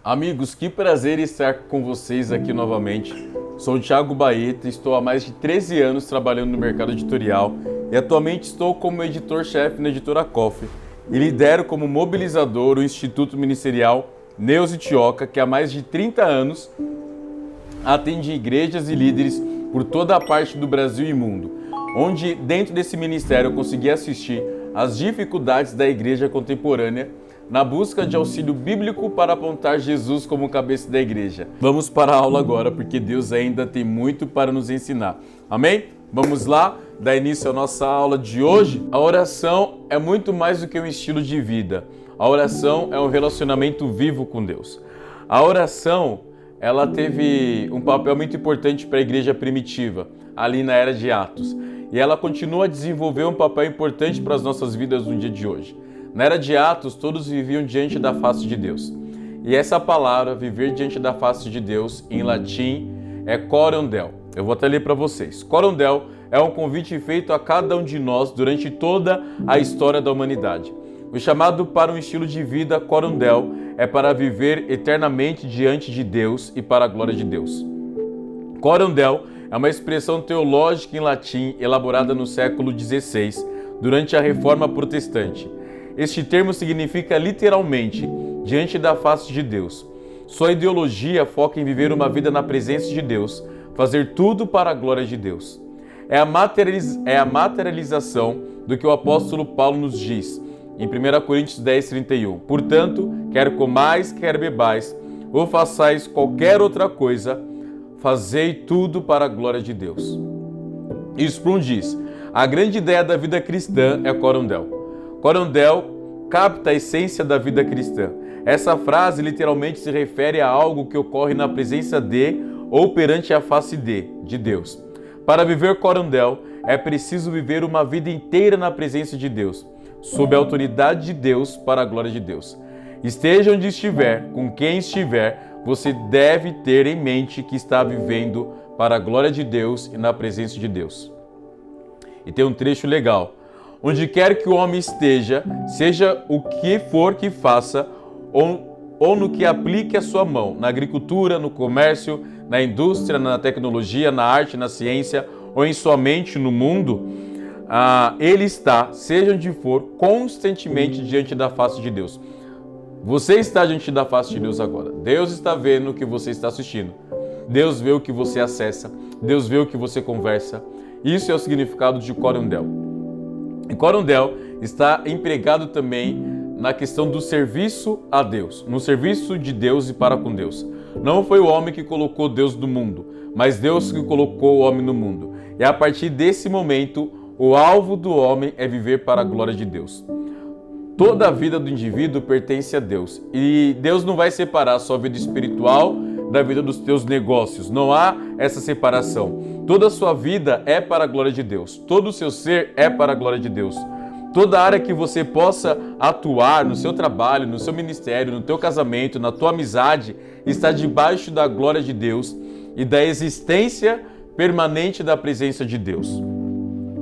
Amigos, que prazer estar com vocês aqui novamente. Sou o Thiago Baeta, estou há mais de 13 anos trabalhando no mercado editorial e atualmente estou como editor-chefe na editora Coffee e lidero como mobilizador o Instituto Ministerial Neus Itioca, que há mais de 30 anos atende igrejas e líderes por toda a parte do Brasil e mundo, onde dentro desse ministério eu consegui assistir às dificuldades da igreja contemporânea na busca de auxílio bíblico para apontar Jesus como cabeça da igreja. Vamos para a aula agora, porque Deus ainda tem muito para nos ensinar. Amém? Vamos lá, dar início à nossa aula de hoje. A oração é muito mais do que um estilo de vida. A oração é um relacionamento vivo com Deus. A oração, ela teve um papel muito importante para a igreja primitiva, ali na era de Atos. E ela continua a desenvolver um papel importante para as nossas vidas no dia de hoje. Na era de Atos, todos viviam diante da face de Deus. E essa palavra, viver diante da face de Deus, em latim, é coram Deo. Eu vou até ler para vocês. Coram Deo é um convite feito a cada um de nós durante toda a história da humanidade. O chamado para um estilo de vida coram Deo é para viver eternamente diante de Deus e para a glória de Deus. Coram Deo é uma expressão teológica em latim elaborada no século XVI, durante a Reforma Protestante. Este termo significa literalmente diante da face de Deus. Sua ideologia foca em viver uma vida na presença de Deus, fazer tudo para a glória de Deus. É a materialização do que o apóstolo Paulo nos diz em 1 Coríntios 10:31. Portanto, quer comais, quer bebais, ou façais qualquer outra coisa, fazei tudo para a glória de Deus. E Spurgeon diz: a grande ideia da vida cristã é coram Deo. Coram Deo capta a essência da vida cristã. Essa frase literalmente se refere a algo que ocorre na presença de ou perante a face de Deus. Para viver coram Deo, é preciso viver uma vida inteira na presença de Deus, sob a autoridade de Deus para a glória de Deus. Esteja onde estiver, com quem estiver, você deve ter em mente que está vivendo para a glória de Deus e na presença de Deus. E tem um trecho legal. Onde quer que o homem esteja, seja o que for que faça, ou no que aplique a sua mão, na agricultura, no comércio, na indústria, na tecnologia, na arte, na ciência, ou em sua mente, no mundo, ele está, seja onde for, constantemente diante da face de Deus. Você está diante da face de Deus agora. Deus está vendo o que você está assistindo. Deus vê o que você acessa. Deus vê o que você conversa. Isso é o significado de coram Deo. E coram Deo está empregado também na questão do serviço a Deus, no serviço de Deus e para com Deus. Não foi o homem que colocou Deus no mundo, mas Deus que colocou o homem no mundo. E a partir desse momento, o alvo do homem é viver para a glória de Deus. Toda a vida do indivíduo pertence a Deus. E Deus não vai separar a sua vida espiritual da vida dos teus negócios. Não há essa separação. Toda a sua vida é para a glória de Deus. Todo o seu ser é para a glória de Deus. Toda área que você possa atuar, no seu trabalho, no seu ministério, no teu casamento, na tua amizade, está debaixo da glória de Deus e da existência permanente da presença de Deus.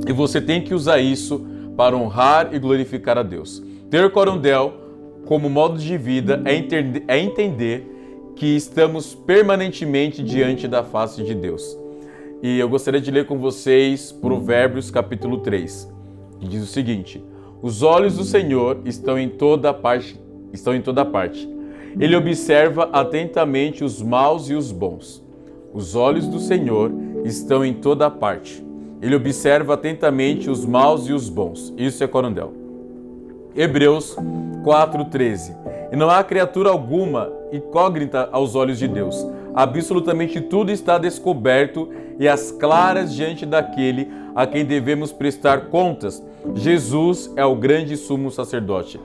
E você tem que usar isso para honrar e glorificar a Deus. Ter coram Deo como modo de vida é entender que estamos permanentemente diante da face de Deus. E eu gostaria de ler com vocês Provérbios capítulo 3, que diz o seguinte: os olhos do Senhor estão em toda parte. Ele observa atentamente os maus e os bons. Os olhos do Senhor estão em toda parte. Ele observa atentamente os maus e os bons. Isso é coram Deo. Hebreus 4:13. E não há criatura alguma incógnita aos olhos de Deus. Absolutamente tudo está descoberto e às claras diante daquele a quem devemos prestar contas. Jesus é o grande sumo sacerdote.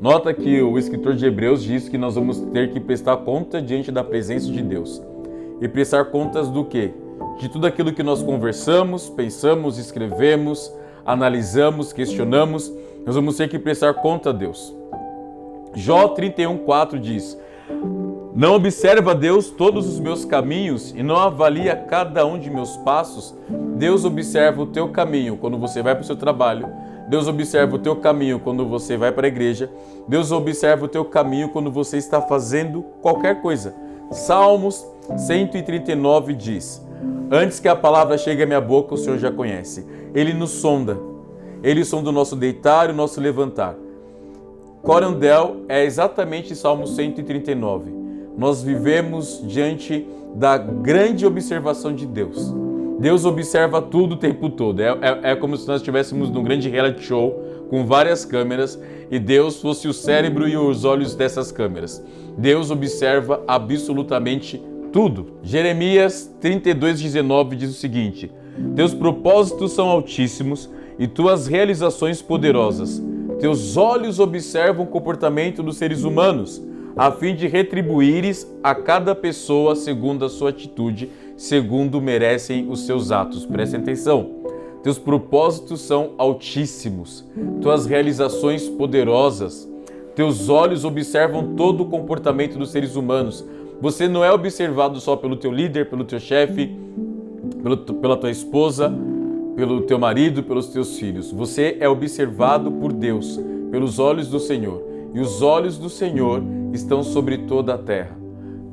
Nota que o escritor de Hebreus diz que nós vamos ter que prestar conta diante da presença de Deus. E prestar contas do quê? De tudo aquilo que nós conversamos, pensamos, escrevemos, analisamos, questionamos. Nós vamos ter que prestar conta a Deus. Jó 31:4 diz: não observa Deus todos os meus caminhos e não avalia cada um de meus passos? Deus observa o teu caminho quando você vai para o seu trabalho. Deus observa o teu caminho quando você vai para a igreja. Deus observa o teu caminho quando você está fazendo qualquer coisa. Salmos 139 diz: antes que a palavra chegue à minha boca, o Senhor já conhece. Ele nos sonda. Ele sonda o nosso deitar e o nosso levantar. Corandel é exatamente Salmo 139. Nós vivemos diante da grande observação de Deus. Deus observa tudo o tempo todo. É como se nós estivéssemos num grande reality show com várias câmeras e Deus fosse o cérebro e os olhos dessas câmeras. Deus observa absolutamente tudo. Jeremias 32:19 diz o seguinte: teus propósitos são altíssimos e tuas realizações poderosas. Teus olhos observam o comportamento dos seres humanos, a fim de retribuires a cada pessoa segundo a sua atitude, segundo merecem os seus atos. Prestem atenção. Teus propósitos são altíssimos, tuas realizações poderosas. Teus olhos observam todo o comportamento dos seres humanos. Você não é observado só pelo teu líder, pelo teu chefe, pela tua esposa, pelo teu marido, pelos teus filhos. Você é observado por Deus, pelos olhos do Senhor. E os olhos do Senhor estão sobre toda a terra.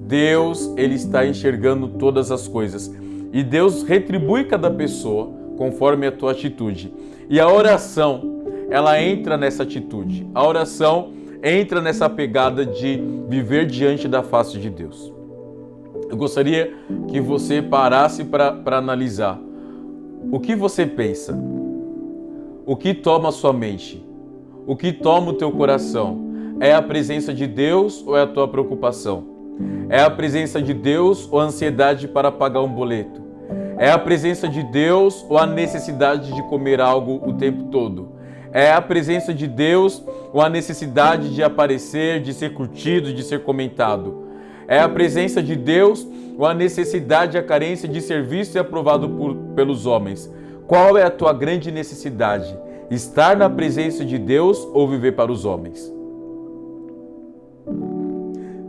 Deus, Ele está enxergando todas as coisas. E Deus retribui cada pessoa conforme a tua atitude. E a oração, ela entra nessa atitude. A oração entra nessa pegada de viver diante da face de Deus. Eu gostaria que você parasse para analisar. O que você pensa? O que toma a sua mente? O que toma o teu coração? É a presença de Deus ou é a tua preocupação? É a presença de Deus ou a ansiedade para pagar um boleto? É a presença de Deus ou a necessidade de comer algo o tempo todo? É a presença de Deus ou a necessidade de aparecer, de ser curtido, de ser comentado? É a presença de Deus ou a necessidade, a carência de ser visto e aprovado pelos homens? Qual é a tua grande necessidade? Estar na presença de Deus ou viver para os homens?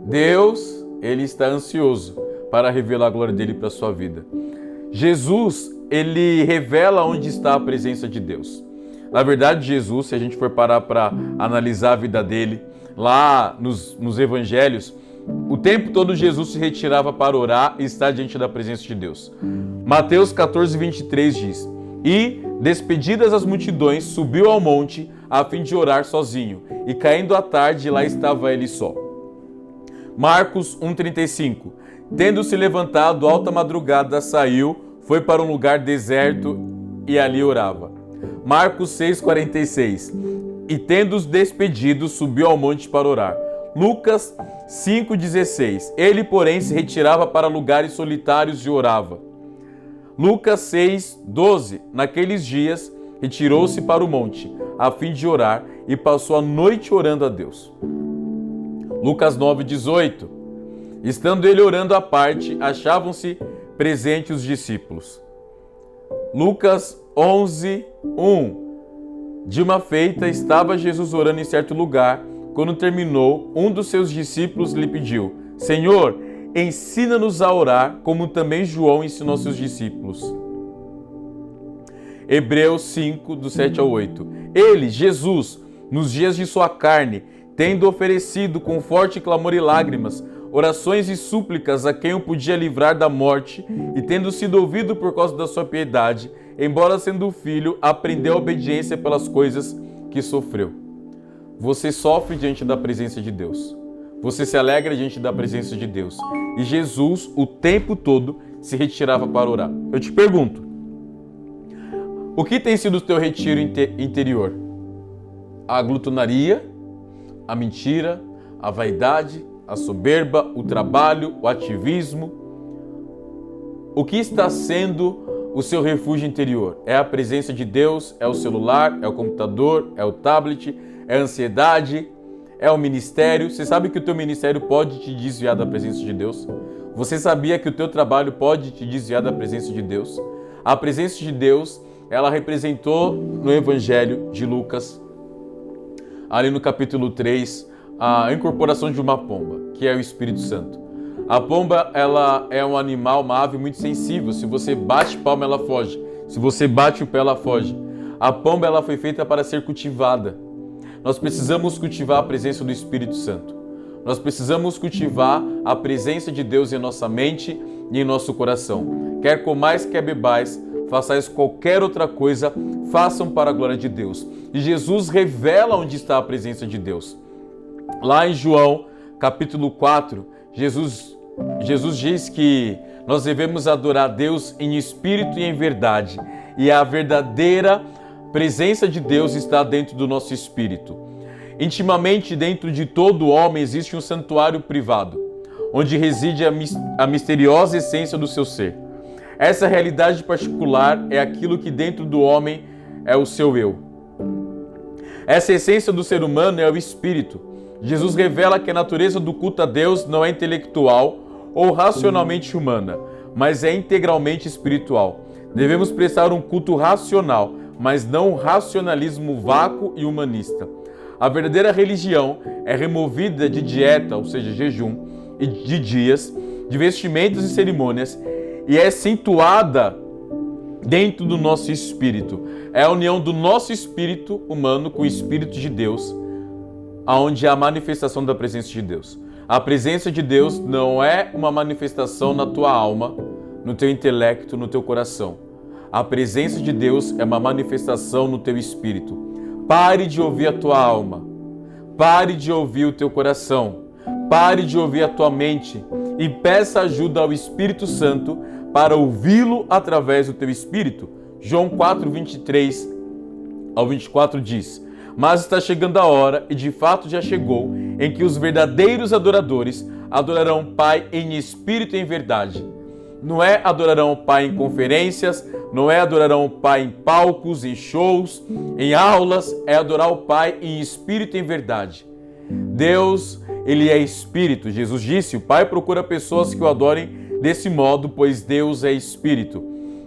Deus, Ele está ansioso para revelar a glória dele para a sua vida. Jesus, Ele revela onde está a presença de Deus. Na verdade, Jesus, se a gente for parar para analisar a vida dele, lá nos evangelhos, o tempo todo Jesus se retirava para orar e estar diante da presença de Deus. Mateus 14:23 diz: e, despedidas as multidões, subiu ao monte a fim de orar sozinho, e caindo a tarde, lá estava ele só. Marcos 1:35: tendo-se levantado alta madrugada, saiu, foi para um lugar deserto e ali orava. Marcos 6:46: e tendo-os despedidos, subiu ao monte para orar. Lucas 5:16: ele, porém, se retirava para lugares solitários e orava. Lucas 6:12: naqueles dias, retirou-se para o monte, a fim de orar, e passou a noite orando a Deus. Lucas 9:18: estando ele orando à parte, achavam-se presentes os discípulos. Lucas 11:1: de uma feita, estava Jesus orando em certo lugar. Quando terminou, um dos seus discípulos lhe pediu: Senhor, ensina-nos a orar, como também João ensinou seus discípulos. Hebreus 5, do 7 ao 8. Ele, Jesus, nos dias de sua carne, tendo oferecido com forte clamor e lágrimas, orações e súplicas a quem o podia livrar da morte, e tendo sido ouvido por causa da sua piedade, embora sendo filho, aprendeu a obediência pelas coisas que sofreu. Você sofre diante da presença de Deus. Você se alegra diante da presença de Deus. E Jesus, o tempo todo, se retirava para orar. Eu te pergunto, o que tem sido o teu retiro interior? A glutonaria, a mentira, a vaidade, a soberba, o trabalho, o ativismo? O que está sendo o seu refúgio interior? É a presença de Deus? É o celular? É o computador? É o tablet? É a ansiedade? É o ministério? Você sabe que o teu ministério pode te desviar da presença de Deus? Você sabia que o teu trabalho pode te desviar da presença de Deus? A presença de Deus, ela representou no Evangelho de Lucas, ali no capítulo 3, a incorporação de uma pomba, que é o Espírito Santo. A pomba, ela é um animal, uma ave muito sensível. Se você bate palma, ela foge. Se você bate o pé, ela foge. A pomba ela foi feita para ser cultivada. Nós precisamos cultivar a presença do Espírito Santo. Nós precisamos cultivar a presença de Deus em nossa mente e em nosso coração. Quer comais, quer bebais, façais qualquer outra coisa, façam para a glória de Deus. E Jesus revela onde está a presença de Deus. Lá em João, capítulo 4, Jesus diz que nós devemos adorar a Deus em espírito e em verdade. E a verdadeira presença de Deus está dentro do nosso espírito. Intimamente dentro de todo homem existe um santuário privado, onde reside a misteriosa essência do seu ser. Essa realidade particular é aquilo que dentro do homem é o seu eu. Essa essência do ser humano é o espírito. Jesus revela que a natureza do culto a Deus não é intelectual ou racionalmente humana, mas é integralmente espiritual. Devemos prestar um culto racional, mas não um racionalismo vácuo e humanista. A verdadeira religião é removida de dieta, ou seja, jejum, e de dias, de vestimentas e cerimônias, e é acentuada dentro do nosso espírito. É a união do nosso espírito humano com o Espírito de Deus, onde há a manifestação da presença de Deus. A presença de Deus não é uma manifestação na tua alma, no teu intelecto, no teu coração. A presença de Deus é uma manifestação no teu espírito. Pare de ouvir a tua alma, pare de ouvir o teu coração, pare de ouvir a tua mente e peça ajuda ao Espírito Santo para ouvi-lo através do teu espírito. João 4, 23 ao 24 diz: mas está chegando a hora, e de fato já chegou, em que os verdadeiros adoradores adorarão o Pai em espírito e em verdade. Não é adorarão o Pai em conferências, não é adorarão o Pai em palcos, em shows, em aulas, é adorar o Pai em espírito e em verdade. Deus, Ele é espírito. Jesus disse, o Pai procura pessoas que o adorem desse modo, pois Deus é espírito.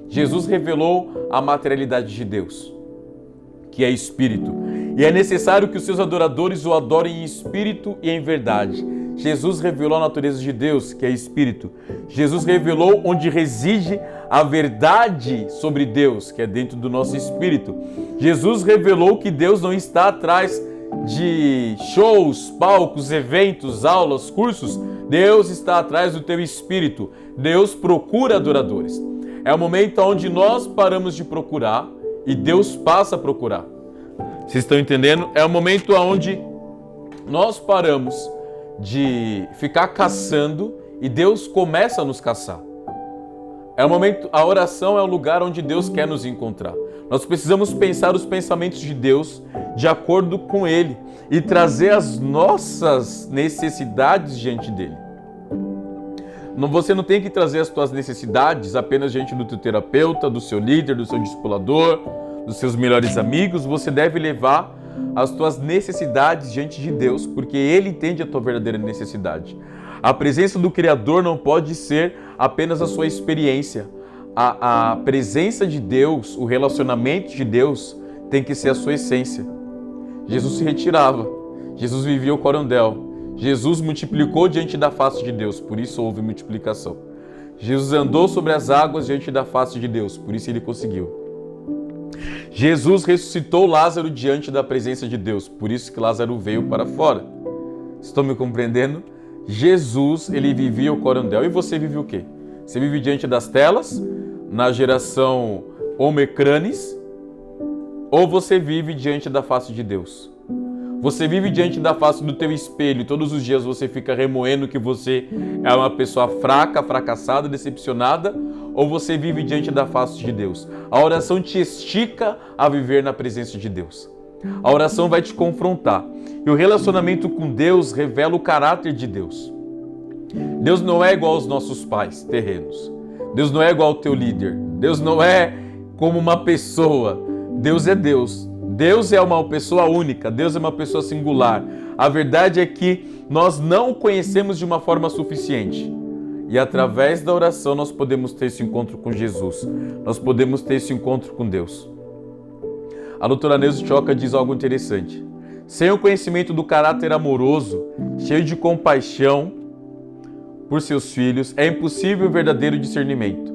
Jesus revelou a materialidade de Deus, que é espírito. E é necessário que os seus adoradores o adorem em espírito e em verdade. Jesus revelou a natureza de Deus, que é espírito. Jesus revelou onde reside a verdade sobre Deus, que é dentro do nosso espírito. Jesus revelou que Deus não está atrás de shows, palcos, eventos, aulas, cursos. Deus está atrás do teu espírito. Deus procura adoradores. É o momento onde nós paramos de procurar e Deus passa a procurar. Vocês estão entendendo? É o momento onde nós paramos de ficar caçando e Deus começa a nos caçar. É o momento, a oração é o lugar onde Deus quer nos encontrar. Nós precisamos pensar os pensamentos de Deus de acordo com Ele e trazer as nossas necessidades diante dele. Você não tem que trazer as tuas necessidades apenas diante do teu terapeuta, do seu líder, do seu discipulador, dos seus melhores amigos. Você deve levar as tuas necessidades diante de Deus, porque Ele entende a tua verdadeira necessidade. A presença do Criador não pode ser apenas a sua experiência. A presença de Deus, o relacionamento de Deus tem que ser a sua essência. Jesus se retirava, Jesus vivia o corondel, Jesus multiplicou diante da face de Deus, por isso houve multiplicação. Jesus andou sobre as águas diante da face de Deus, por isso ele conseguiu. Jesus ressuscitou Lázaro diante da presença de Deus, por isso que Lázaro veio para fora. Estão me compreendendo? Jesus, ele vivia o corondel. E você vive o quê? Você vive diante das telas, na geração Omecranes, ou você vive diante da face de Deus? Você vive diante da face do teu espelho e todos os dias você fica remoendo que você é uma pessoa fraca, fracassada, decepcionada, ou você vive diante da face de Deus? A oração te estica a viver na presença de Deus. A oração vai te confrontar. E o relacionamento com Deus revela o caráter de Deus. Deus não é igual aos nossos pais terrenos. Deus não é igual ao teu líder. Deus não é como uma pessoa. Deus é Deus. Deus é uma pessoa única. Deus é uma pessoa singular. A verdade é que nós não o conhecemos de uma forma suficiente. E através da oração nós podemos ter esse encontro com Jesus. Nós podemos ter esse encontro com Deus. A doutora Neuza Tchoca diz algo interessante. Sem o conhecimento do caráter amoroso, cheio de compaixão por seus filhos, é impossível o verdadeiro discernimento.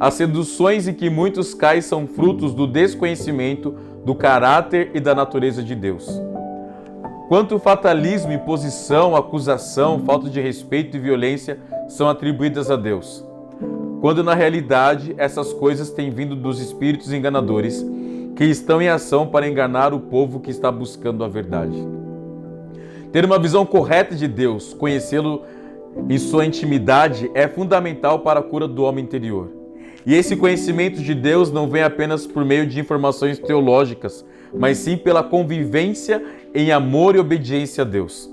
As seduções em que muitos caem são frutos do desconhecimento do caráter e da natureza de Deus. Quanto fatalismo, imposição, acusação, falta de respeito e violência são atribuídas a Deus, quando na realidade essas coisas têm vindo dos espíritos enganadores que estão em ação para enganar o povo que está buscando a verdade. Ter uma visão correta de Deus, conhecê-lo em sua intimidade é fundamental para a cura do homem interior. E esse conhecimento de Deus não vem apenas por meio de informações teológicas, mas sim pela convivência em amor e obediência a Deus.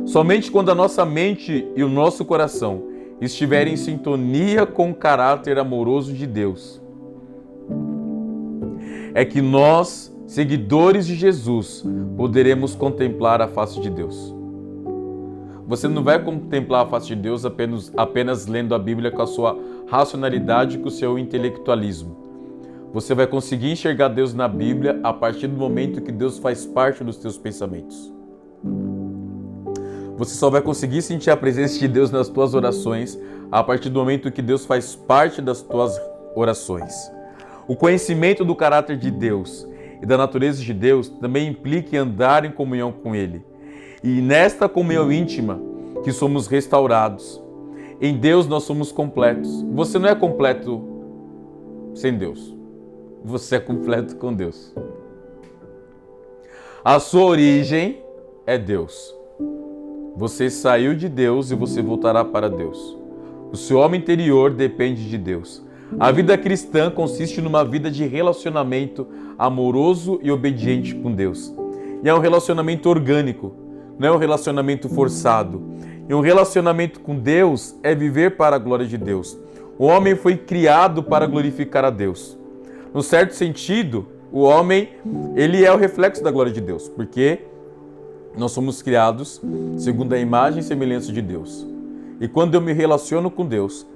Somente quando a nossa mente e o nosso coração estiverem em sintonia com o caráter amoroso de Deus, é que nós, seguidores de Jesus, poderemos contemplar a face de Deus. Você não vai contemplar a face de Deus apenas lendo a Bíblia com a sua racionalidade e com o seu intelectualismo. Você vai conseguir enxergar Deus na Bíblia a partir do momento que Deus faz parte dos teus pensamentos. Você só vai conseguir sentir a presença de Deus nas tuas orações a partir do momento que Deus faz parte das tuas orações. O conhecimento do caráter de Deus e da natureza de Deus também implica em andar em comunhão com Ele. E nesta comunhão íntima que somos restaurados. Em Deus nós somos completos. Você não é completo sem Deus. Você é completo com Deus. A sua origem é Deus. Você saiu de Deus e você voltará para Deus. O seu homem interior depende de Deus. A vida cristã consiste numa vida de relacionamento amoroso e obediente com Deus. E é um relacionamento orgânico, não é um relacionamento forçado. E um relacionamento com Deus é viver para a glória de Deus. O homem foi criado para glorificar a Deus. No certo sentido, o homem, ele é o reflexo da glória de Deus, porque nós somos criados segundo a imagem e semelhança de Deus. E quando eu me relaciono com Deus,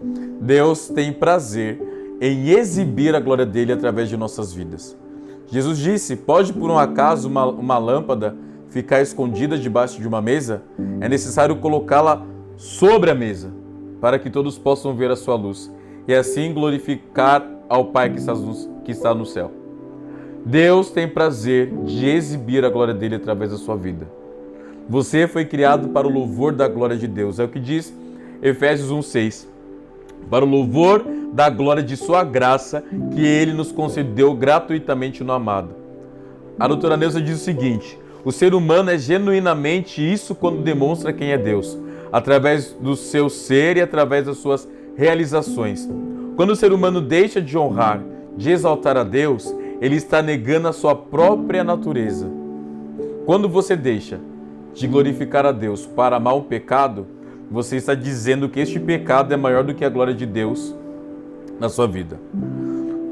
Deus tem prazer em exibir a glória dele através de nossas vidas. Jesus disse: pode por um acaso uma lâmpada ficar escondida debaixo de uma mesa? É necessário colocá-la sobre a mesa, para que todos possam ver a sua luz, e assim glorificar ao Pai que está no céu. Deus tem prazer de exibir a glória dele através da sua vida. Você foi criado para o louvor da glória de Deus. É o que diz Efésios 1:6. Para o louvor da glória de sua graça, que ele nos concedeu gratuitamente no amado. A doutora Neuza diz o seguinte: o ser humano é genuinamente isso quando demonstra quem é Deus, através do seu ser e através das suas realizações. Quando o ser humano deixa de honrar, de exaltar a Deus, ele está negando a sua própria natureza. Quando você deixa de glorificar a Deus para amar o pecado, você está dizendo que este pecado é maior do que a glória de Deus na sua vida.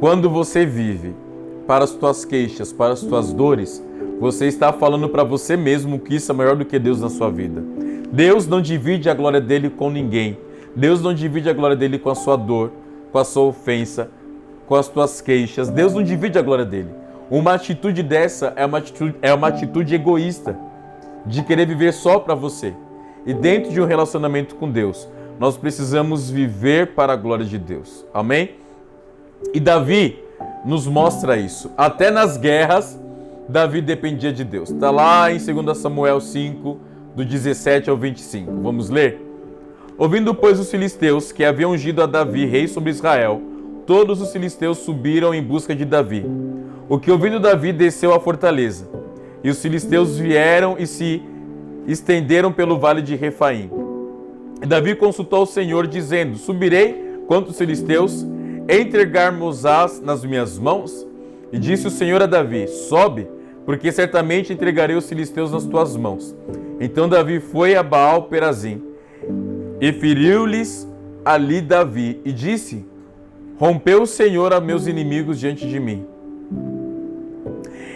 Quando você vive para as tuas queixas, para as tuas dores, você está falando para você mesmo que isso é maior do que Deus na sua vida. Deus não divide a glória dele com ninguém. Deus não divide a glória dele com a sua dor, com a sua ofensa, com as tuas queixas. Deus não divide a glória dele. Uma atitude dessa é uma atitude egoísta, de querer viver só para você. E dentro de um relacionamento com Deus, nós precisamos viver para a glória de Deus. Amém? E Davi nos mostra isso. Até nas guerras, Davi dependia de Deus. Está lá em 2 Samuel 5, do 17 ao 25. Vamos ler? Ouvindo, pois, os filisteus que haviam ungido a Davi rei sobre Israel, todos os filisteus subiram em busca de Davi. O que ouvindo Davi desceu à fortaleza. E os filisteus vieram e se estenderam pelo vale de Refaim. E Davi consultou o Senhor, dizendo: subirei contra os filisteus, entregar-mos-ás nas minhas mãos? E disse o Senhor a Davi: sobe, porque certamente entregarei os filisteus nas tuas mãos. Então Davi foi a Baal-Perazim, e feriu-lhes ali Davi, e disse: rompeu o Senhor a meus inimigos diante de mim.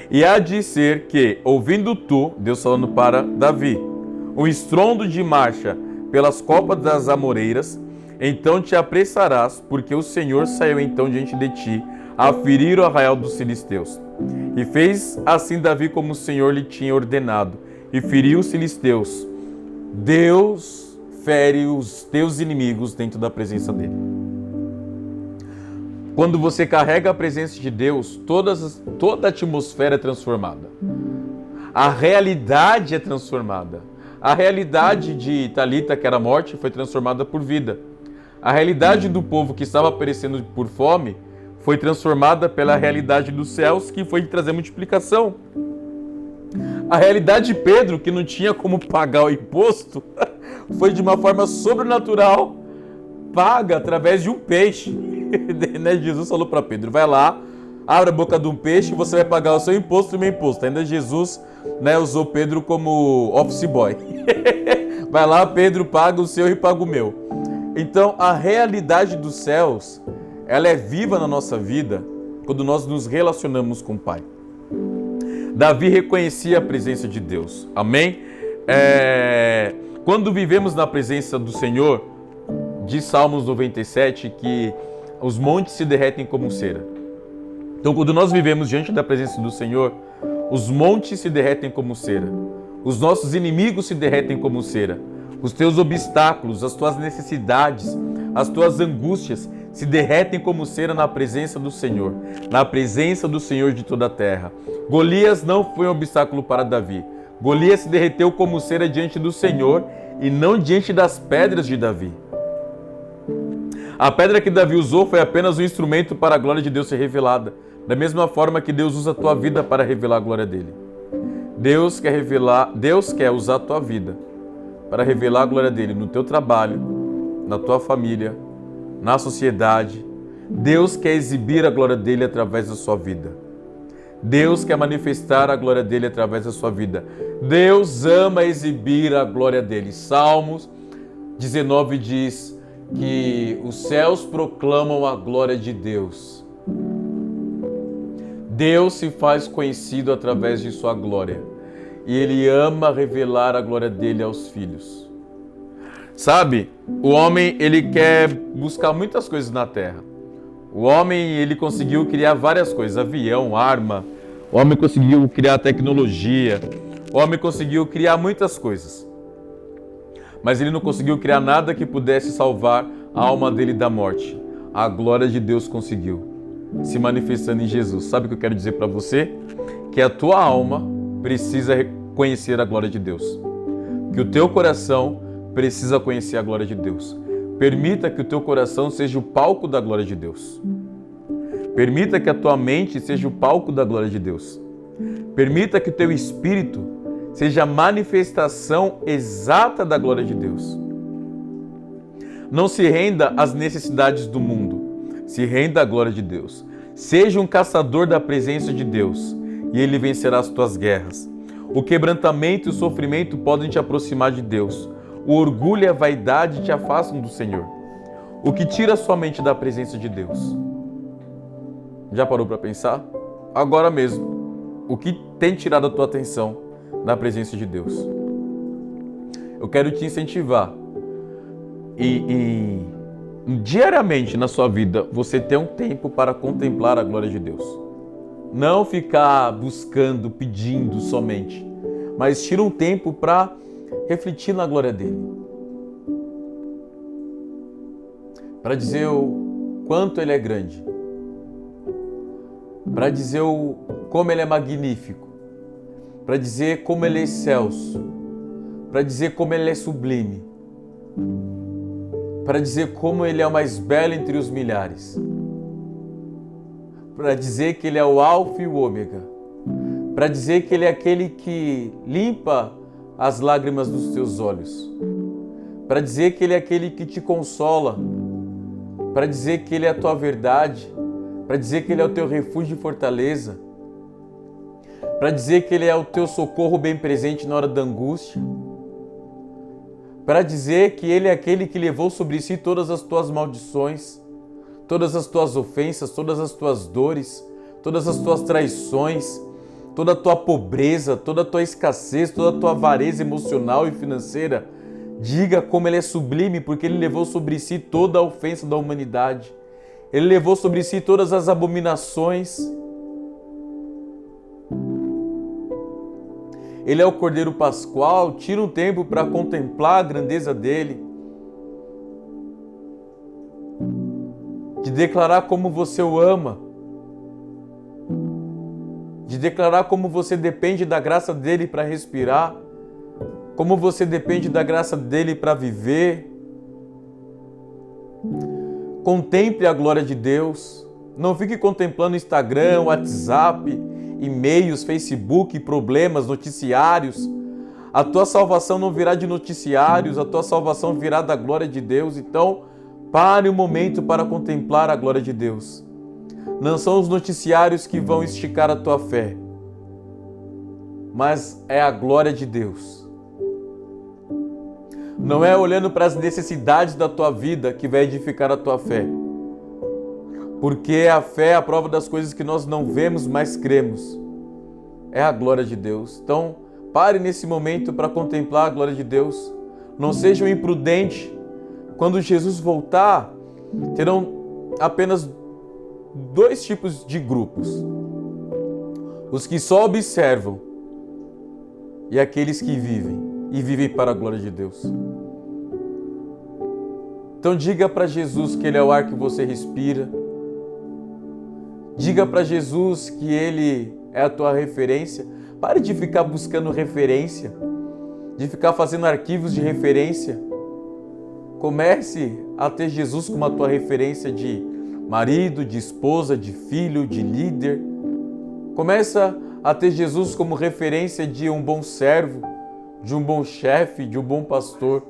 E há de ser que, ouvindo tu, Deus falando para Davi, um estrondo de marcha pelas copas das amoreiras, então te apressarás, porque o Senhor saiu então diante de ti, a ferir o arraial dos filisteus. E fez assim Davi como o Senhor lhe tinha ordenado, e feriu os filisteus. Deus fere os teus inimigos dentro da presença dele. Quando você carrega a presença de Deus, toda a atmosfera é transformada. A realidade é transformada. A realidade de Talita, que era morte, foi transformada por vida. A realidade do povo que estava perecendo por fome foi transformada pela realidade dos céus, que foi trazer multiplicação. A realidade de Pedro, que não tinha como pagar o imposto, foi de uma forma sobrenatural paga através de um peixe. Jesus falou para Pedro, vai lá, abre a boca de um peixe e você vai pagar o seu imposto e o meu imposto. Ainda Jesus, usou Pedro como office boy. Vai lá, Pedro, paga o seu e paga o meu. Então, a realidade dos céus, ela é viva na nossa vida quando nós nos relacionamos com o Pai. Davi reconhecia a presença de Deus. Amém? Quando vivemos na presença do Senhor, diz Salmos 97 que os montes se derretem como cera. Então, quando nós vivemos diante da presença do Senhor, os montes se derretem como cera. Os nossos inimigos se derretem como cera. Os teus obstáculos, as tuas necessidades, as tuas angústias se derretem como cera na presença do Senhor, na presença do Senhor de toda a terra. Golias não foi um obstáculo para Davi. Golias se derreteu como cera diante do Senhor e não diante das pedras de Davi. A pedra que Davi usou foi apenas um instrumento para a glória de Deus ser revelada, da mesma forma que Deus usa a tua vida para revelar a glória dele. Deus quer usar a tua vida para revelar a glória dele no teu trabalho, na tua família, na sociedade. Deus quer exibir a glória dele através da sua vida. Deus quer manifestar a glória dele através da sua vida. Deus ama exibir a glória dele. Salmos 19 diz que os céus proclamam a glória de Deus. Deus se faz conhecido através de sua glória. E Ele ama revelar a glória dele aos filhos. Sabe, o homem, ele quer buscar muitas coisas na terra. O homem, ele conseguiu criar várias coisas, avião, arma. O homem conseguiu criar tecnologia. O homem conseguiu criar muitas coisas. Mas ele não conseguiu criar nada que pudesse salvar a alma dele da morte. A glória de Deus conseguiu, se manifestando em Jesus. Sabe o que eu quero dizer para você? Que a tua alma precisa conhecer a glória de Deus. Que o teu coração precisa conhecer a glória de Deus. Permita que o teu coração seja o palco da glória de Deus. Permita que a tua mente seja o palco da glória de Deus. Permita que o teu espírito seja a manifestação exata da glória de Deus. Não se renda às necessidades do mundo, se renda à glória de Deus. Seja um caçador da presença de Deus e Ele vencerá as tuas guerras. O quebrantamento e o sofrimento podem te aproximar de Deus. O orgulho e a vaidade te afastam do Senhor. O que tira a sua mente da presença de Deus? Já parou para pensar? Agora mesmo, o que tem tirado a tua atenção da presença de Deus? Eu quero te incentivar e diariamente na sua vida você ter um tempo para contemplar a glória de Deus. Não ficar buscando, pedindo somente, mas tira um tempo para refletir na glória dele. Para dizer o quanto ele é grande. Para dizer como ele é magnífico. Para dizer como ele é excelso. Para dizer como ele é sublime. Para dizer como ele é o mais belo entre os milhares. Para dizer que ele é o alfa e o ômega. Para dizer que ele é aquele que limpa as lágrimas dos teus olhos. Para dizer que ele é aquele que te consola. Para dizer que ele é a tua verdade. Para dizer que ele é o teu refúgio e fortaleza. Para dizer que ele é o teu socorro bem presente na hora da angústia. Para dizer que ele é aquele que levou sobre si todas as tuas maldições, todas as tuas ofensas, todas as tuas dores, todas as tuas traições, toda a tua pobreza, toda a tua escassez, toda a tua avareza emocional e financeira. Diga como ele é sublime, porque ele levou sobre si toda a ofensa da humanidade. Ele levou sobre si todas as abominações. Ele é o Cordeiro Pascual. Tira um tempo para contemplar a grandeza dele. de declarar como você o ama, de declarar como você depende da graça dele para respirar, como você depende da graça dele para viver. Contemple a glória de Deus. Não fique contemplando Instagram, WhatsApp, e-mails, Facebook, problemas, noticiários. A tua salvação não virá de noticiários, a tua salvação virá da glória de Deus. Então, pare um momento para contemplar a glória de Deus. Não são os noticiários que vão esticar a tua fé, mas é a glória de Deus. Não é olhando para as necessidades da tua vida que vai edificar a tua fé. Porque a fé é a prova das coisas que nós não vemos, mas cremos. É a glória de Deus. Então, pare nesse momento para contemplar a glória de Deus. Não sejam imprudentes. Quando Jesus voltar, terão apenas dois tipos de grupos: os que só observam e aqueles que vivem, e vivem para a glória de Deus. Então diga para Jesus que Ele é o ar que você respira. Diga para Jesus que Ele é a tua referência. Pare de ficar buscando referência, de ficar fazendo arquivos de referência. Comece a ter Jesus como a tua referência de marido, de esposa, de filho, de líder. Começa a ter Jesus como referência de um bom servo, de um bom chefe, de um bom pastor.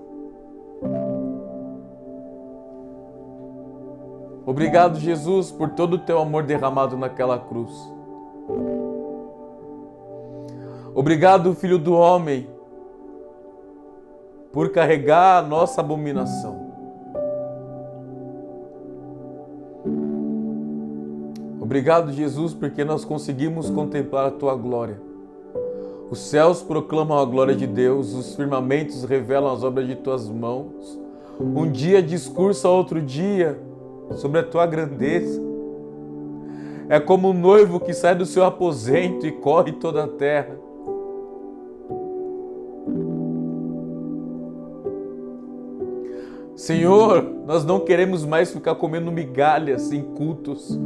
Obrigado, Jesus, por todo o teu amor derramado naquela cruz. Obrigado, Filho do Homem, por carregar a nossa abominação. Obrigado, Jesus, porque nós conseguimos contemplar a tua glória. Os céus proclamam a glória de Deus, os firmamentos revelam as obras de tuas mãos. Um dia discursa outro dia sobre a tua grandeza. É como um noivo que sai do seu aposento e corre toda a terra. Senhor, nós não queremos mais ficar comendo migalhas em cultos.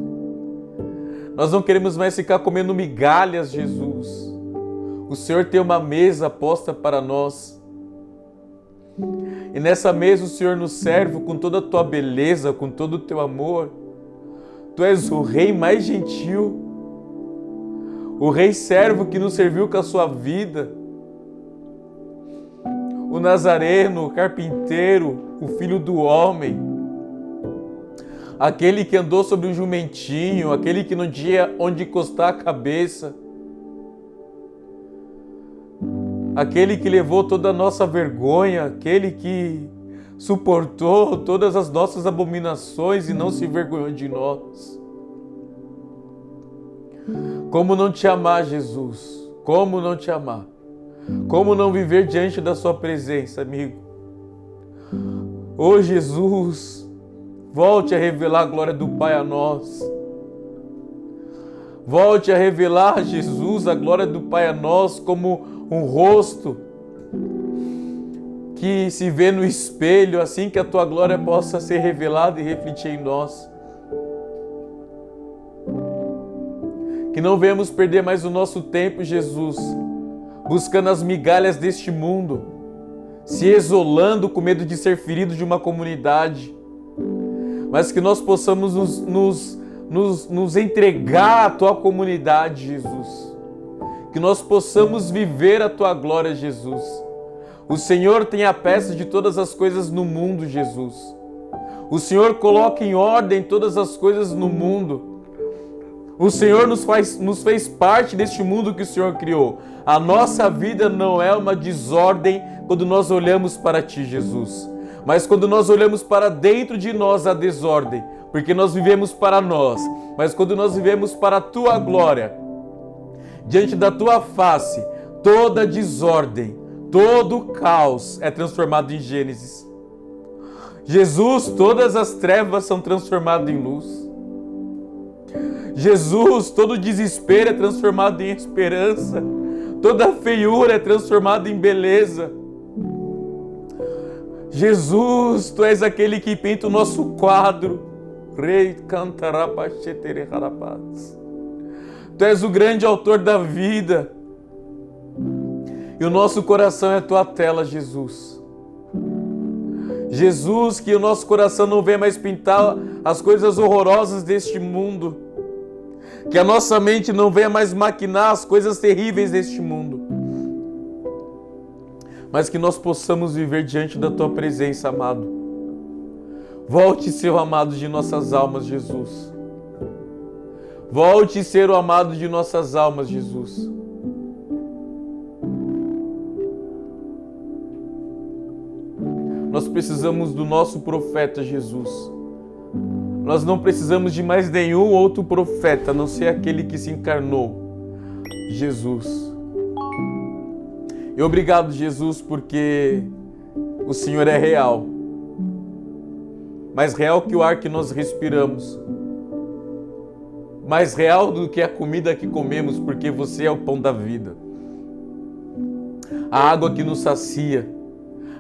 Nós não queremos mais ficar comendo migalhas, Jesus. O Senhor tem uma mesa posta para nós. E nessa mesa o Senhor nos serve com toda a tua beleza, com todo o teu amor. Tu és o Rei mais gentil, o Rei servo que nos serviu com a sua vida, o Nazareno, o carpinteiro, o Filho do Homem, aquele que andou sobre um jumentinho, aquele que não tinha onde encostar a cabeça, aquele que levou toda a nossa vergonha, aquele que suportou todas as nossas abominações e não se envergonhou de nós. Como não te amar, Jesus? Como não te amar? Como não viver diante da sua presença, amigo? Ô Jesus, volte a revelar a glória do Pai a nós. Volte a revelar, Jesus, a glória do Pai a nós como um rosto que se vê no espelho, assim que a tua glória possa ser revelada e refletir em nós. Que não venhamos perder mais o nosso tempo, Jesus, buscando as migalhas deste mundo, se isolando com medo de ser ferido de uma comunidade, mas que nós possamos nos entregar à tua comunidade, Jesus. Que nós possamos viver a tua glória, Jesus. O Senhor tem a peça de todas as coisas no mundo, Jesus. O Senhor coloca em ordem todas as coisas no mundo. O Senhor nos fez parte deste mundo que o Senhor criou. A nossa vida não é uma desordem quando nós olhamos para Ti, Jesus. Mas quando nós olhamos para dentro de nós, a desordem. Porque nós vivemos para nós. Mas quando nós vivemos para a Tua glória, diante da Tua face, toda desordem, todo caos é transformado em Gênesis. Jesus, todas as trevas são transformadas em luz. Jesus, todo desespero é transformado em esperança. Toda feiura é transformada em beleza. Jesus, Tu és aquele que pinta o nosso quadro. Rei Cantarapachetere Harapaz. Tu és o grande autor da vida. E o nosso coração é a tua tela, Jesus. Jesus, que o nosso coração não venha mais pintar as coisas horrorosas deste mundo. Que a nossa mente não venha mais maquinar as coisas terríveis deste mundo. Mas que nós possamos viver diante da tua presença, amado. Volte, ser o amado de nossas almas, Jesus. Volte, ser o amado de nossas almas, Jesus. Nós precisamos do nosso profeta, Jesus. Nós não precisamos de mais nenhum outro profeta, a não ser aquele que se encarnou, Jesus. E obrigado, Jesus, porque o Senhor é real. Mais real que o ar que nós respiramos. Mais real do que a comida que comemos, porque você é o pão da vida. A água que nos sacia.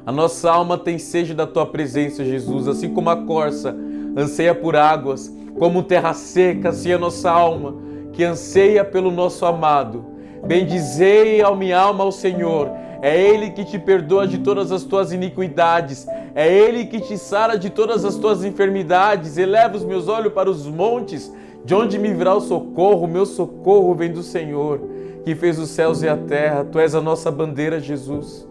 A nossa alma tem sede da tua presença, Jesus, assim como a corça anseia por águas, como terra seca, assim a nossa alma, que anseia pelo nosso amado. Bendizei a minha alma ao Senhor, é Ele que te perdoa de todas as tuas iniquidades, é Ele que te sara de todas as tuas enfermidades. Eleva os meus olhos para os montes, de onde me virá o socorro? Meu socorro vem do Senhor, que fez os céus e a terra. Tu és a nossa bandeira, Jesus.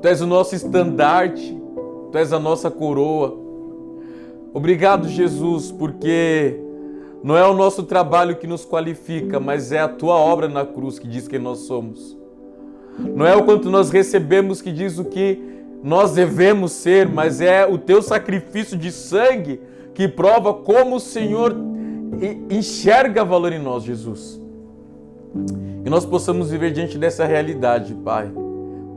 Tu és o nosso estandarte, Tu és a nossa coroa. Obrigado, Jesus, porque não é o nosso trabalho que nos qualifica, mas é a Tua obra na cruz que diz quem nós somos. Não é o quanto nós recebemos que diz o que nós devemos ser, mas é o Teu sacrifício de sangue que prova como o Senhor enxerga valor em nós, Jesus. E nós possamos viver diante dessa realidade, Pai,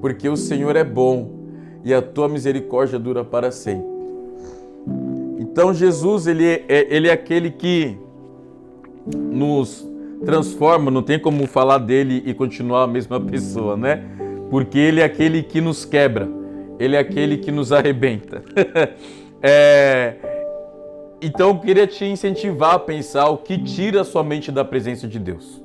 porque o Senhor é bom e a Tua misericórdia dura para sempre. Então Jesus, Ele é aquele que nos transforma, não tem como falar dele e continuar a mesma pessoa, né? Porque Ele é aquele que nos quebra, Ele é aquele que nos arrebenta. Então eu queria te incentivar a pensar o que tira a sua mente da presença de Deus.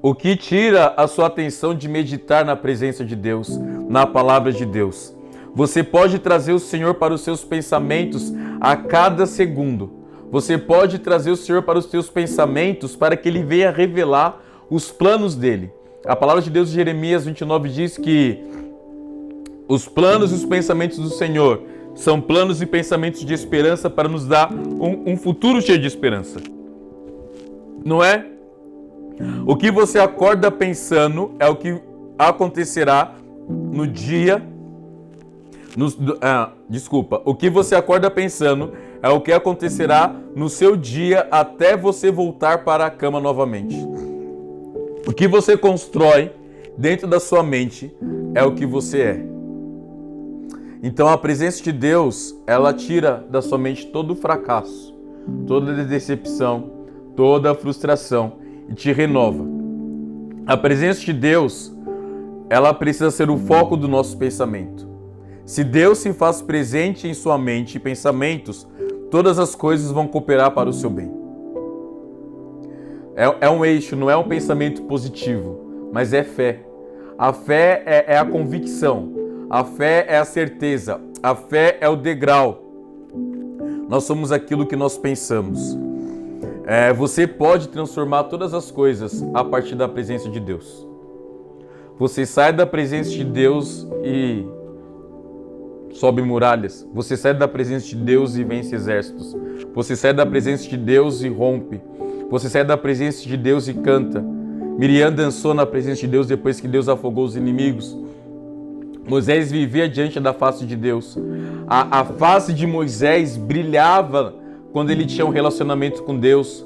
O que tira a sua atenção de meditar na presença de Deus, na palavra de Deus. Você pode trazer o Senhor para os seus pensamentos a cada segundo. Você pode trazer o Senhor para os seus pensamentos para que Ele venha revelar os planos dEle. A palavra de Deus de Jeremias 29 diz que os planos e os pensamentos do Senhor são planos e pensamentos de esperança para nos dar um futuro cheio de esperança. Não é? O que você acorda pensando é o que acontecerá no dia... O que você acorda pensando é o que acontecerá no seu dia até você voltar para a cama novamente. O que você constrói dentro da sua mente é o que você é. Então a presença de Deus, ela tira da sua mente todo o fracasso, toda a decepção, toda a frustração e te renova. A presença de Deus, ela precisa ser o foco do nosso pensamento. Se Deus se faz presente em sua mente e pensamentos, todas as coisas vão cooperar para o seu bem. É um eixo, não é um pensamento positivo, mas é fé. A fé é a convicção, a fé é a certeza, a fé é o degrau. Nós somos aquilo que nós pensamos. Você pode transformar todas as coisas a partir da presença de Deus. Você sai da presença de Deus e sobe muralhas. Você sai da presença de Deus e vence exércitos. Você sai da presença de Deus e rompe. Você sai da presença de Deus e canta. Miriam dançou na presença de Deus depois que Deus afogou os inimigos. Moisés vivia diante da face de Deus. A face de Moisés brilhava quando ele tinha um relacionamento com Deus.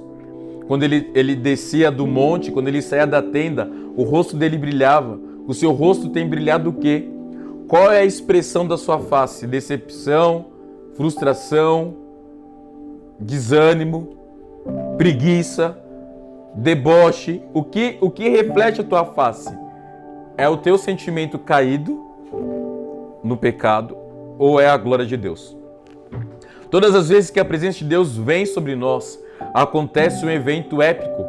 Quando ele descia do monte, quando ele saía da tenda, o rosto dele brilhava. O seu rosto tem brilhado o quê? Qual é a expressão da sua face? Decepção, frustração, desânimo, preguiça, deboche. O que reflete a tua face? É o teu sentimento caído no pecado ou é a glória de Deus? Todas as vezes que a presença de Deus vem sobre nós, acontece um evento épico.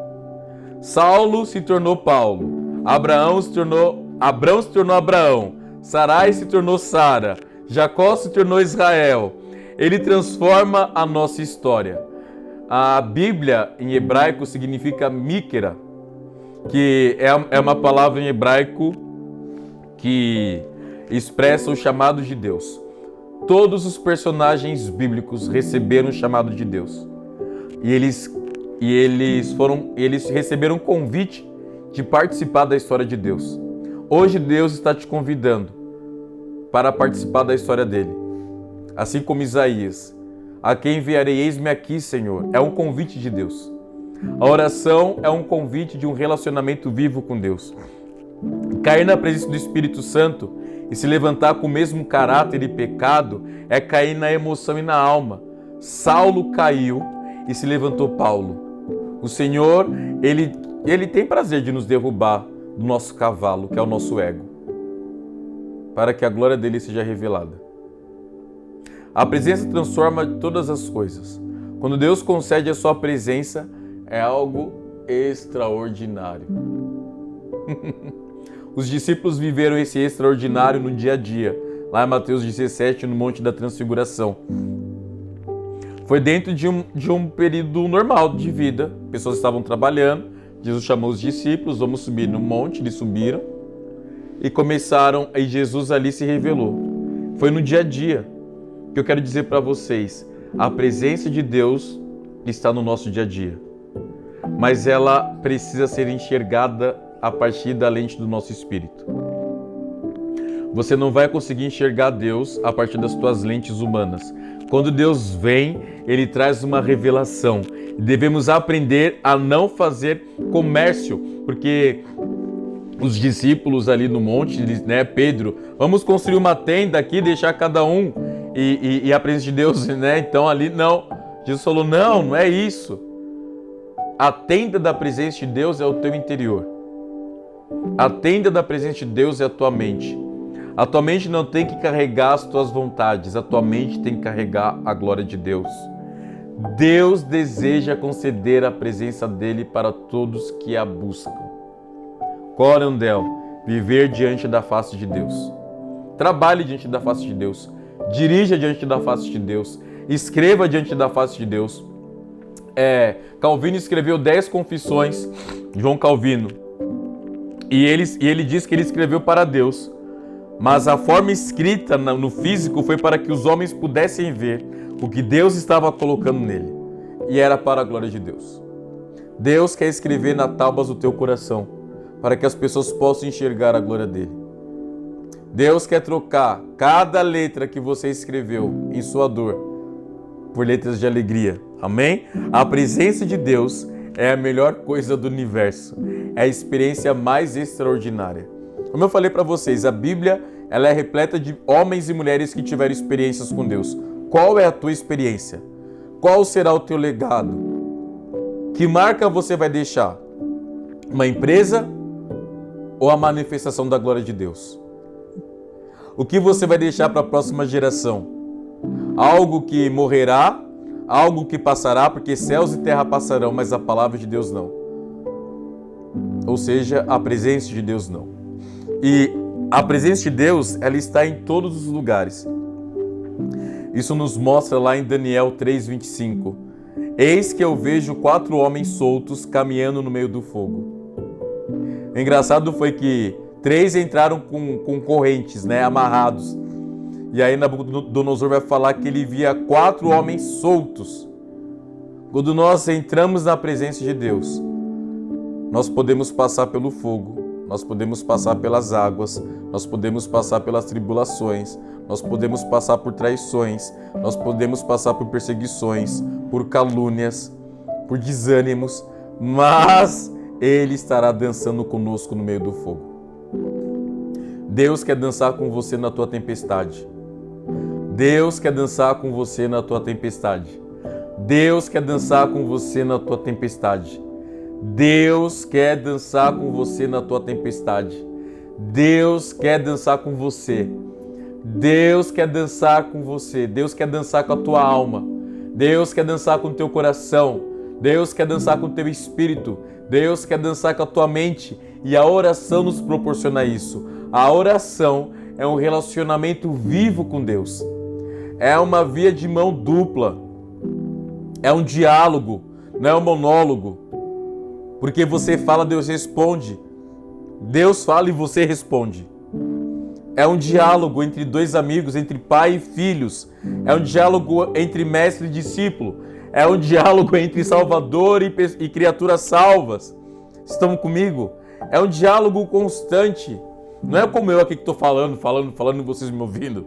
Saulo se tornou Paulo, Abrão se tornou Abraão, Sarai se tornou Sara, Jacó se tornou Israel. Ele transforma a nossa história. A Bíblia em hebraico significa Mikra, que é uma palavra em hebraico que expressa o chamado de Deus. Todos os personagens bíblicos receberam o chamado de Deus. E eles receberam um convite de participar da história de Deus. Hoje Deus está te convidando para participar da história dele. Assim como Isaías, a quem enviarei, eis-me aqui, Senhor. É um convite de Deus. A oração é um convite de um relacionamento vivo com Deus. Cair na presença do Espírito Santo e se levantar com o mesmo caráter e pecado é cair na emoção e na alma. Saulo caiu e se levantou Paulo. O Senhor, ele tem prazer de nos derrubar do nosso cavalo, que é o nosso ego, para que a glória dele seja revelada. A presença transforma todas as coisas. Quando Deus concede a sua presença, é algo extraordinário. Os discípulos viveram esse extraordinário no dia a dia, lá em Mateus 17, no Monte da Transfiguração. Foi dentro de um período normal de vida. Pessoas estavam trabalhando, Jesus chamou os discípulos, vamos subir no monte, eles subiram e começaram, e Jesus ali se revelou. Foi no dia a dia que eu quero dizer para vocês, a presença de Deus está no nosso dia a dia, mas ela precisa ser enxergada a partir da lente do nosso espírito. Você não vai conseguir enxergar Deus a partir das tuas lentes humanas. Quando Deus vem, Ele traz uma revelação. Devemos aprender a não fazer comércio, porque os discípulos ali no monte, Pedro, vamos construir uma tenda aqui, deixar cada um e a presença de Deus, Então ali não. Jesus falou, não é isso. A tenda da presença de Deus é o teu interior. A tenda da presença de Deus é a tua mente. A tua mente não tem que carregar as tuas vontades, a tua mente tem que carregar a glória de Deus. Deus deseja conceder a presença dele para todos que a buscam. Corandel, viver diante da face de Deus. Trabalhe diante da face de Deus. Dirija diante da face de Deus. Escreva diante da face de Deus. Calvino escreveu 10 confissões, João Calvino. E ele diz que ele escreveu para Deus. Mas a forma escrita no físico foi para que os homens pudessem ver o que Deus estava colocando nele. E era para a glória de Deus. Deus quer escrever na tábuas do teu coração, para que as pessoas possam enxergar a glória dele. Deus quer trocar cada letra que você escreveu em sua dor por letras de alegria. Amém? A presença de Deus é a melhor coisa do universo. É a experiência mais extraordinária. Como eu falei para vocês, a Bíblia ela é repleta de homens e mulheres que tiveram experiências com Deus. Qual é a tua experiência? Qual será o teu legado? Que marca você vai deixar? Uma empresa ou a manifestação da glória de Deus? O que você vai deixar para a próxima geração? Algo que morrerá, algo que passará, porque céus e terra passarão, mas a palavra de Deus não. Ou seja, a presença de Deus não. E a presença de Deus, ela está em todos os lugares. Isso nos mostra lá em Daniel 3:25. Eis que eu vejo 4 homens soltos caminhando no meio do fogo. O engraçado foi que 3 entraram com correntes, amarrados. E aí Nabucodonosor vai falar que ele via 4 homens soltos. Quando nós entramos na presença de Deus, nós podemos passar pelo fogo, nós podemos passar pelas águas, nós podemos passar pelas tribulações, nós podemos passar por traições, nós podemos passar por perseguições, por calúnias, por desânimos, mas Ele estará dançando conosco no meio do fogo. Deus quer dançar com você na tua tempestade. Deus quer dançar com você na tua tempestade. Deus quer dançar com você na tua tempestade. Deus quer dançar com você na tua tempestade. Deus quer dançar com você. Deus quer dançar com você. Deus quer dançar com a tua alma. Deus quer dançar com o teu coração. Deus quer dançar com o teu espírito. Deus quer dançar com a tua mente. E a oração nos proporciona isso. A oração é um relacionamento vivo com Deus. É uma via de mão dupla. É um diálogo, não é um monólogo. Porque você fala, Deus responde. Deus fala e você responde. É um diálogo entre dois amigos, entre pai e filhos. É um diálogo entre mestre e discípulo. É um diálogo entre Salvador e criaturas salvas. Estão comigo? É um diálogo constante. Não é como eu aqui que estou falando e vocês me ouvindo.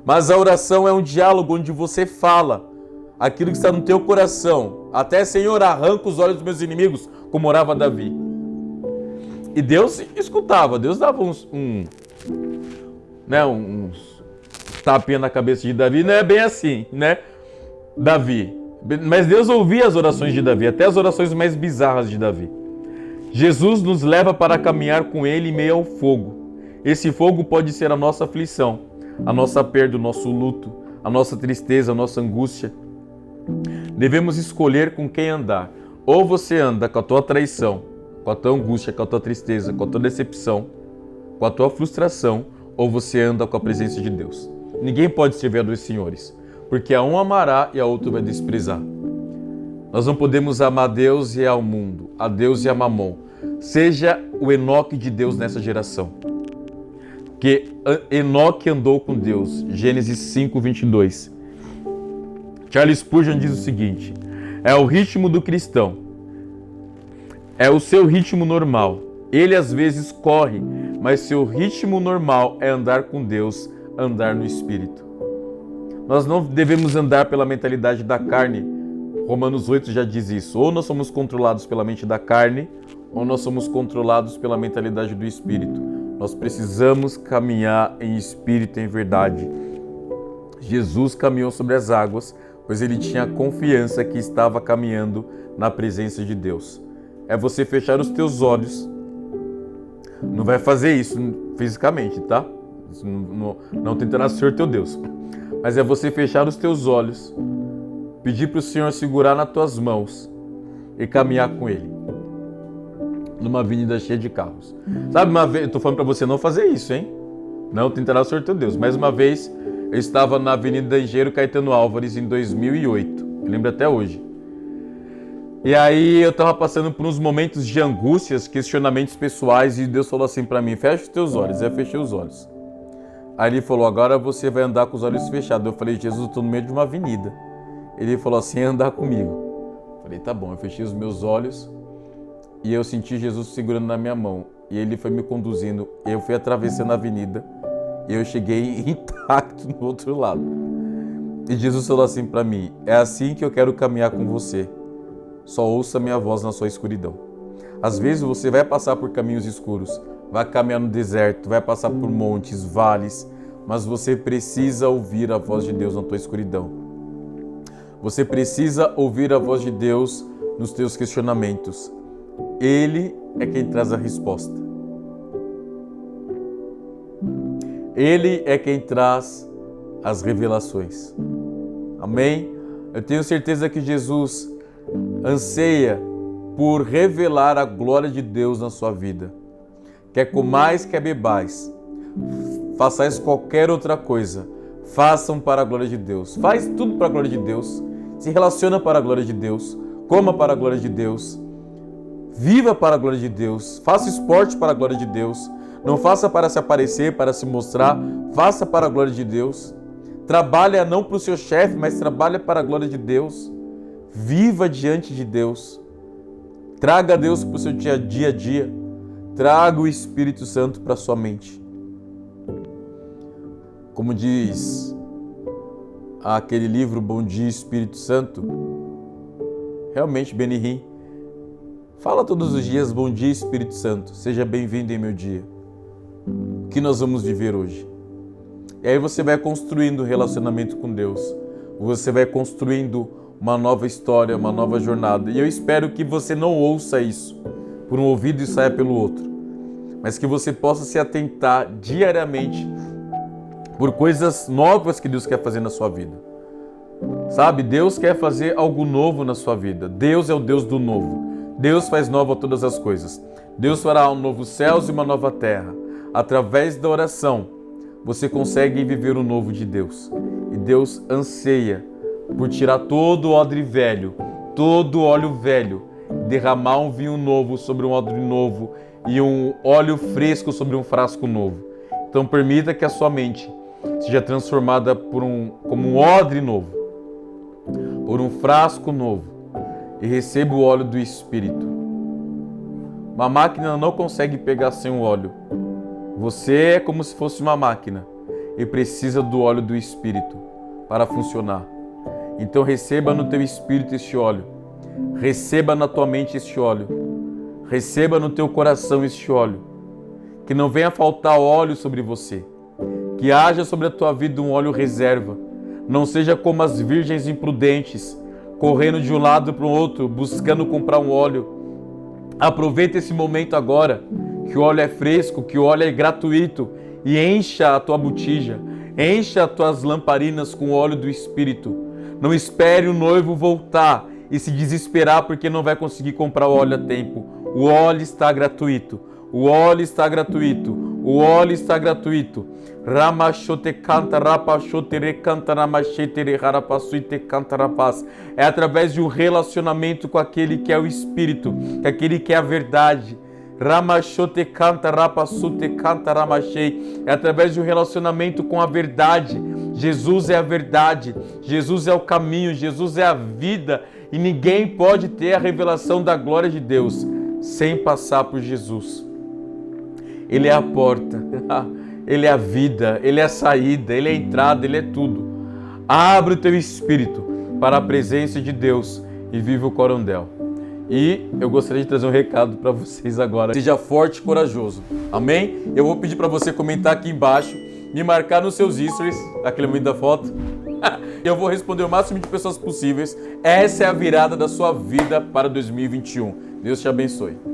Mas a oração é um diálogo onde você fala aquilo que está no teu coração. Até, Senhor, arranca os olhos dos meus inimigos, como orava Davi. E Deus escutava, Deus dava uns tapinha na cabeça de Davi. Não é bem assim, né? Davi. Mas Deus ouvia as orações de Davi, até as orações mais bizarras de Davi. Jesus nos leva para caminhar com Ele em meio ao fogo. Esse fogo pode ser a nossa aflição, a nossa perda, o nosso luto, a nossa tristeza, a nossa angústia. Devemos escolher com quem andar. Ou você anda com a tua traição, com a tua angústia, com a tua tristeza, com a tua decepção, com a tua frustração, ou você anda com a presença de Deus. Ninguém pode servir a dois senhores, porque a um amará e a outro vai desprezar. Nós não podemos amar a Deus e ao mundo, a Deus e a Mamon. Seja o Enoque de Deus nessa geração. Porque Enoque andou com Deus. Gênesis 5:22. Charles Spurgeon diz o seguinte: é o ritmo do cristão. É o seu ritmo normal. Ele às vezes corre, mas seu ritmo normal é andar com Deus, andar no Espírito. Nós não devemos andar pela mentalidade da carne. Romanos 8 já diz isso. Ou nós somos controlados pela mente da carne, ou nós somos controlados pela mentalidade do Espírito. Nós precisamos caminhar em Espírito e em verdade. Jesus caminhou sobre as águas, pois ele tinha confiança que estava caminhando na presença de Deus. É você fechar os teus olhos. Não vai fazer isso fisicamente, tá? Não tentará ser teu Deus. Mas é você fechar os teus olhos, pedir para o Senhor segurar nas tuas mãos e caminhar com Ele. Numa avenida cheia de carros. Sabe, uma vez, eu estou falando para você não fazer isso, hein? Não tentará ser teu Deus. Mais uma vez, eu estava na Avenida Engenheiro Caetano Álvares em 2008. Eu lembro até hoje. E aí eu estava passando por uns momentos de angústias, questionamentos pessoais, e Deus falou assim para mim: fecha os teus olhos. Aí eu fechei os olhos. Aí ele falou: agora você vai andar com os olhos fechados. Eu falei: Jesus, eu estou no meio de uma avenida. Ele falou assim: andar comigo. Eu falei: tá bom. Eu fechei os meus olhos e eu senti Jesus segurando na minha mão. E ele foi me conduzindo. Eu fui atravessando a avenida e eu cheguei intacto no outro lado. E Jesus falou assim para mim: é assim que eu quero caminhar com você. Só ouça minha voz na sua escuridão. Às vezes você vai passar por caminhos escuros, vai caminhar no deserto, vai passar por montes, vales, mas você precisa ouvir a voz de Deus na tua escuridão. Você precisa ouvir a voz de Deus nos teus questionamentos. Ele é quem traz a resposta. Ele é quem traz as revelações. Amém? Eu tenho certeza que Jesus anseia por revelar a glória de Deus na sua vida. Quer comais, quer bebais, façais qualquer outra coisa, façam para a glória de Deus. Faz tudo para a glória de Deus, se relaciona para a glória de Deus, coma para a glória de Deus, viva para a glória de Deus, faça esporte para a glória de Deus. Não faça para se aparecer, para se mostrar, faça para a glória de Deus. Trabalha não para o seu chefe, mas trabalha para a glória de Deus. Viva diante de Deus. Traga Deus para o seu dia a dia. Traga o Espírito Santo para a sua mente. Como diz aquele livro Bom Dia Espírito Santo, realmente Benihim fala todos os dias: bom dia Espírito Santo, seja bem-vindo em meu dia. O que nós vamos viver hoje? E aí você vai construindo um relacionamento com Deus. Você vai construindo uma nova história, uma nova jornada. E eu espero que você não ouça isso por um ouvido e saia pelo outro, mas que você possa se atentar diariamente por coisas novas que Deus quer fazer na sua vida. Sabe, Deus quer fazer algo novo na sua vida. Deus é o Deus do novo. Deus faz nova todas as coisas. Deus fará um novo céus e uma nova terra. Através da oração, você consegue viver o novo de Deus. E Deus anseia por tirar todo o odre velho, todo o óleo velho, derramar um vinho novo sobre um odre novo e um óleo fresco sobre um frasco novo. Então permita que a sua mente seja transformada como um odre novo, por um frasco novo, e receba o óleo do Espírito. Uma máquina não consegue pegar sem o óleo. Você é como se fosse uma máquina e precisa do óleo do Espírito para funcionar. Então receba no teu espírito este óleo. Receba na tua mente este óleo. Receba no teu coração este óleo. Que não venha faltar óleo sobre você. Que haja sobre a tua vida um óleo reserva. Não seja como as virgens imprudentes, correndo de um lado para o outro, buscando comprar um óleo. Aproveita esse momento agora, que o óleo é fresco, que o óleo é gratuito, e encha a tua botija, encha as tuas lamparinas com o óleo do Espírito. Não espere o noivo voltar e se desesperar porque não vai conseguir comprar o óleo a tempo. O óleo está gratuito. O óleo está gratuito. O óleo está gratuito. Ramachote canta, rapachote recanta, ramachete reharapasuite canta rapaz. É através de um relacionamento com aquele que é o Espírito, com aquele que é a verdade. Ramachote canta, rapasute canta, ramachei. É através de um relacionamento com a verdade. Jesus é a verdade. Jesus é o caminho. Jesus é a vida. E ninguém pode ter a revelação da glória de Deus sem passar por Jesus. Ele é a porta, Ele é a vida, Ele é a saída, Ele é a entrada, Ele é tudo. Abre o teu espírito para a presença de Deus e viva o Corondel. E eu gostaria de trazer um recado para vocês agora. Seja forte e corajoso, amém? Eu vou pedir para você comentar aqui embaixo, me marcar nos seus stories, aquele momento da foto. Eu vou responder o máximo de pessoas possíveis. Essa é a virada da sua vida para 2021. Deus te abençoe.